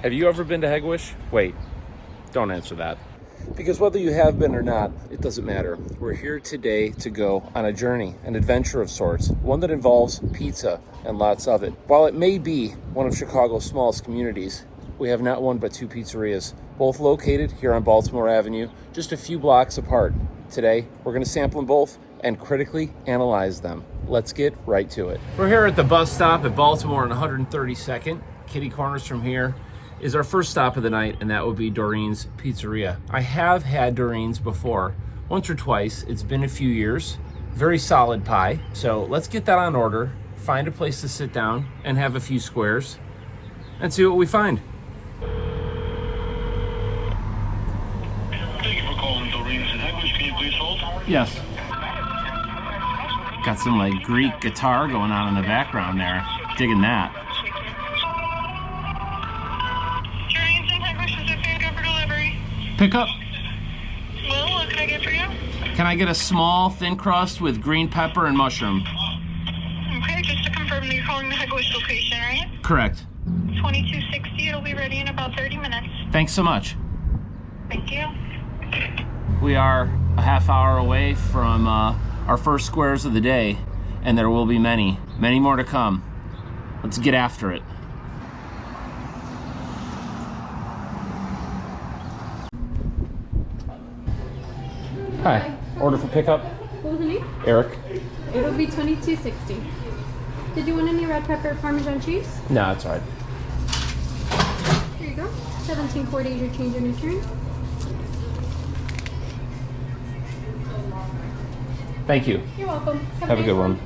Have you ever been to Hegewisch? Wait, don't answer that. Because whether you have been or not, it doesn't matter. We're here today to go on a journey, an adventure of sorts, one that involves pizza and lots of it. While it may be one of Chicago's smallest communities, we have not one but two pizzerias, both located here on Baltimore Avenue, just a few blocks apart. Today, we're going to sample them both and critically analyze them. Let's get right to it. We're here at the bus stop at Baltimore and 132nd. Kitty corners from here is our first stop of the night, and that would be Doreen's Pizzeria. I have had Doreen's before, once or twice. It's been a few years. Very solid pie. So let's get that on order, find a place to sit down and have a few squares, and see what we find. Thank you for calling Doreen's in Hegewisch. Can you please hold? Yes. Got some like Greek guitar going on in the background there. Digging that. Pick up. Well, what can I get for you? Can I get a small thin crust with green pepper and mushroom? Okay, just to confirm, you're calling the Hegewisch location, right? Correct. 2260. It'll be ready in about 30 minutes. Thanks so much. Thank you. We are a half hour away from our first squares of the day, and there will be many more to come. Let's get after it. Hi. Order for pickup. What was the name? Eric. It'll be $22.60. Did you want any red pepper Parmesan cheese? No, it's all right. Here you go. $17.40 is your change in return. Thank you. You're welcome. Have a good one.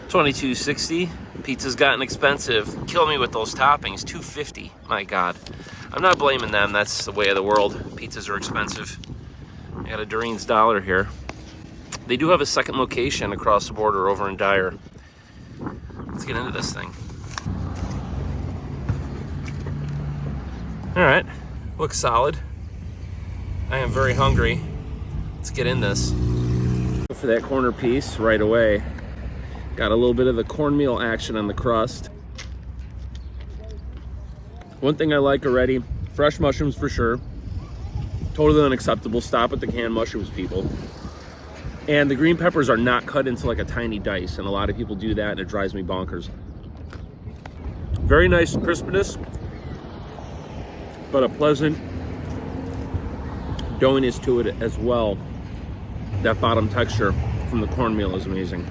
$22.60. Pizza's gotten expensive. Kill me with those toppings. $2.50. My God. I'm not blaming them. That's the way of the world. Pizzas are expensive. I got a Doreen's dollar here. They do have a second location across the border over in Dyer. Let's get into this thing. All right. Looks solid. I am very hungry. Let's get in this. For that corner piece right away. Got a little bit of the cornmeal action on the crust. One thing I like already, fresh mushrooms for sure. Totally unacceptable. Stop at the canned mushrooms, people. And the green peppers are not cut into like a tiny dice, and a lot of people do that, and it drives me bonkers. Very nice crispness, but a pleasant doughiness to it as well. That bottom texture from the cornmeal is amazing.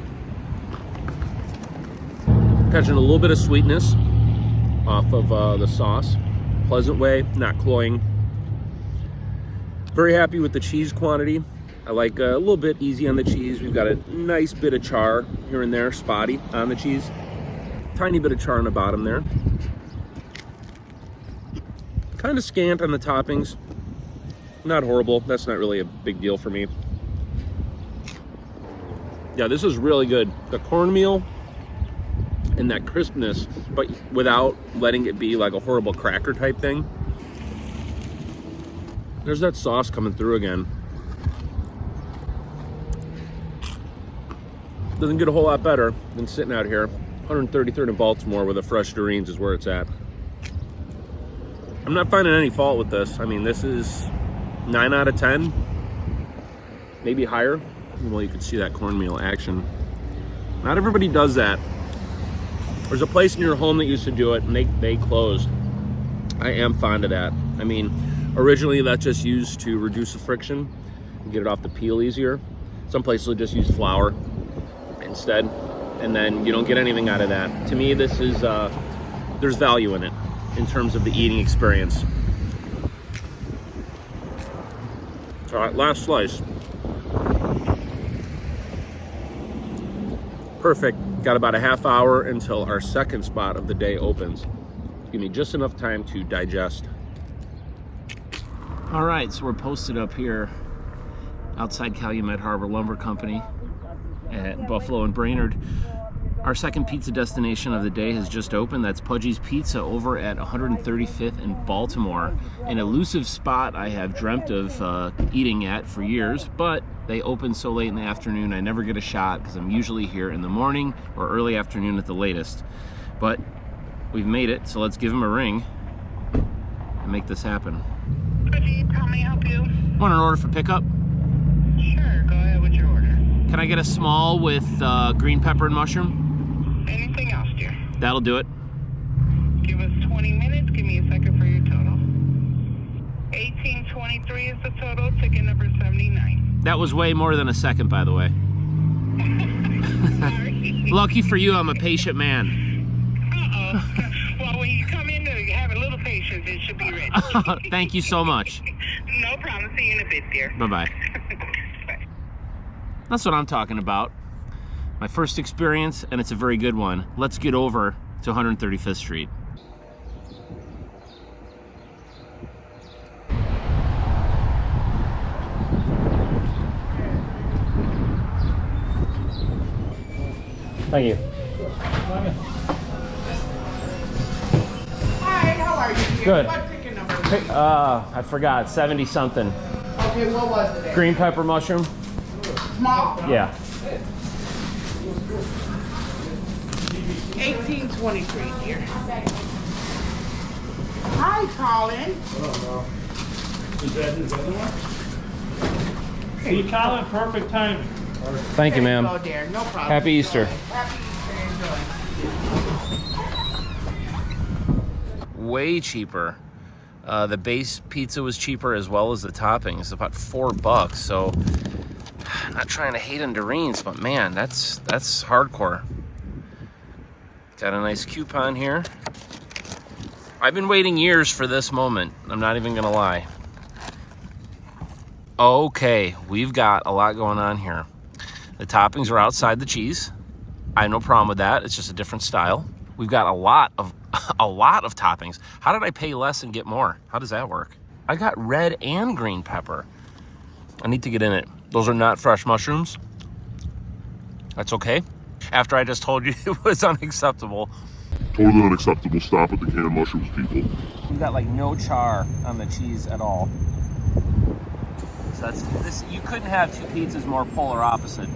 Catching a little bit of sweetness off of the sauce. Pleasant way, not cloying. Very happy with the cheese quantity. I like a little bit easy on the cheese. We've got a nice bit of char here and there, spotty on the cheese. Tiny bit of char on the bottom there. Kind of scant on the toppings. Not horrible. That's not really a big deal for me. Yeah, this is really good. The cornmeal and that crispness, but without letting it be like a horrible cracker type thing. There's that sauce coming through again. Doesn't get a whole lot better than sitting out here. 133rd in Baltimore with a fresh Doreen's is where it's at. I'm not finding any fault with this. I mean, this is 9 out of 10, maybe higher. Well, you can see that cornmeal action. Not everybody does that. There's a place in your home that used to do it, and they closed. I am fond of that. I mean, originally that's just used to reduce the friction and get it off the peel easier. Some places will just use flour instead, and then you don't get anything out of that. To me, this is there's value in it in terms of the eating experience. All right, last slice. Perfect. Got about a half hour until our second spot of the day opens. Give me just enough time to digest. All right, so we're posted up here outside Calumet Harbor Lumber Company at Buffalo and Brainerd. Our second pizza destination of the day has just opened. That's Pudgy's Pizza over at 135th in Baltimore. An elusive spot I have dreamt of eating at for years, but they open so late in the afternoon I never get a shot because I'm usually here in the morning or early afternoon at the latest. But we've made it, so let's give them a ring and make this happen. Pudgy, how may I help you? Want an order for pickup? Sure, go ahead with your order. Can I get a small with green pepper and mushroom? Anything else, dear? That'll do it. Give us 20 minutes. Give me a second for your total. 1823 is the total. Ticket number 79. That was way more than a second, by the way. Sorry. Lucky for you, I'm a patient man. Uh-oh. Well, when you come in, have a little patience. It should be ready. Thank you so much. No problem. See you in a bit, dear. Bye-bye. Bye. That's what I'm talking about. My first experience, and it's a very good one. Let's get over to 135th Street. Thank you. Hi, how are you, dear? Good. What ticket number? I forgot, 70 something. Okay, what was it? Green pepper mushroom? Small? Yeah. 1823, dear. Hi, Colin. Is that his other one? See, Colin, perfect timing. Thank you, ma'am. Hello, dear. No problem. Happy Easter. Happy Easter. Enjoy. Way cheaper. The base pizza was cheaper as well as the toppings, about $4. So, not trying to hate on Doreen's, but man, that's hardcore. Got a nice coupon here. I've been waiting years for this moment. I'm not even gonna lie. Okay, we've got a lot going on here. The toppings are outside the cheese. I have no problem with that. It's just a different style. We've got a lot of toppings. How did I pay less and get more? How does that work? I got red and green pepper. I need to get in it. Those are not fresh mushrooms. That's okay. After I just told you it was unacceptable. Totally unacceptable. Stop with the canned mushrooms, people. We got like no char on the cheese at all. So that's this. You couldn't have two pizzas more polar opposite.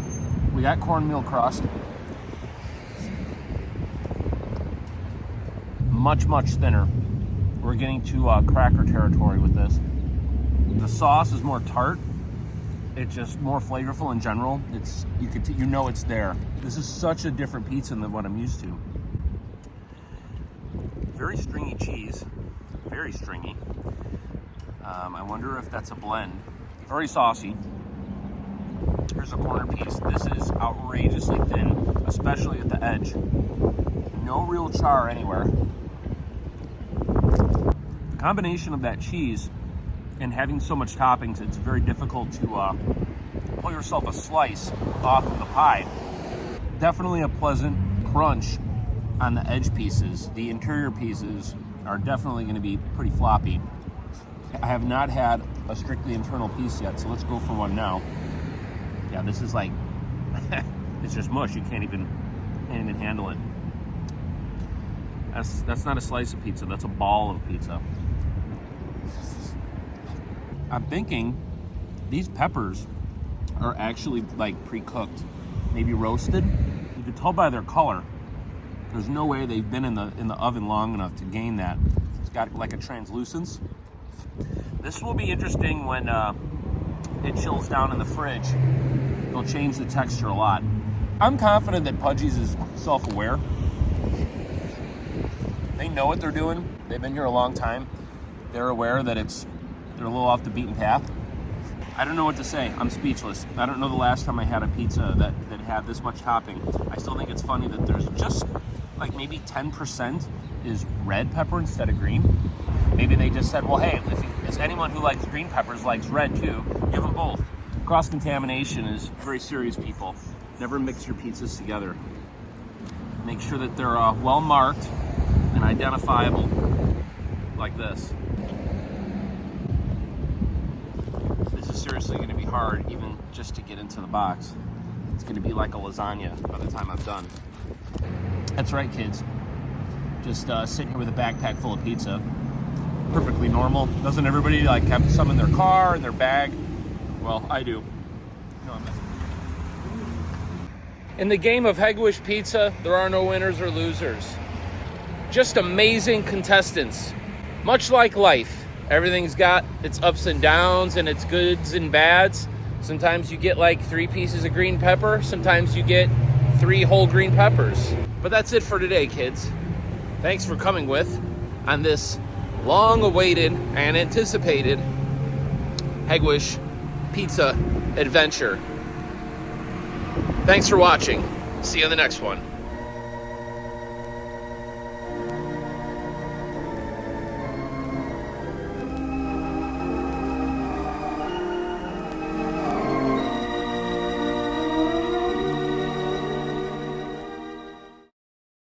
We got cornmeal crust. Much thinner. We're getting to cracker territory with this. The sauce is more tart. It's just more flavorful in general. It's you know it's there. This is such a different pizza than what I'm used to. Very stringy cheese, very stringy. I wonder if that's a blend. Very saucy. Here's a corner piece. This is outrageously thin, especially at the edge. No real char anywhere. The combination of that cheese and having so much toppings, it's very difficult to pull yourself a slice off of the pie. Definitely a pleasant crunch on the edge pieces. The interior pieces are definitely going to be pretty floppy. I have not had a strictly internal piece yet, so let's go for one now. Yeah, this is like, it's just mush. You can't even handle it. That's not a slice of pizza, that's a ball of pizza. I'm thinking these peppers are actually like pre-cooked, maybe roasted. You can tell by their color. There's no way they've been in the oven long enough to gain that. It's got like a translucence. This will be interesting when it chills down in the fridge. It'll change the texture a lot. I'm confident that Pudgy's is self-aware. They know what they're doing. They've been here a long time. They're aware that they're a little off the beaten path. I don't know what to say. I'm speechless. I don't know the last time I had a pizza that had this much topping. I still think it's funny that there's just like maybe 10% is red pepper instead of green. Maybe they just said, well, hey, if anyone who likes green peppers likes red too, give them both. Cross-contamination is very serious, people. Never mix your pizzas together. Make sure that they're well marked and identifiable, like this. This is seriously going to be hard, even just to get into the box. It's going to be like a lasagna by the time I'm done. That's right, kids. Just sitting here with a backpack full of pizza. Perfectly normal. Doesn't everybody like have some in their car, in their bag? Well, I do. No, I'm not. In the game of Hegewisch Pizza, there are no winners or losers. Just amazing contestants. Much like life, everything's got its ups and downs and its goods and bads. Sometimes you get like 3 pieces of green pepper. Sometimes you get 3 whole green peppers. But that's it for today, kids. Thanks for coming with on this long-awaited and anticipated Hegewisch Pizza adventure. Thanks for watching. See you on the next one.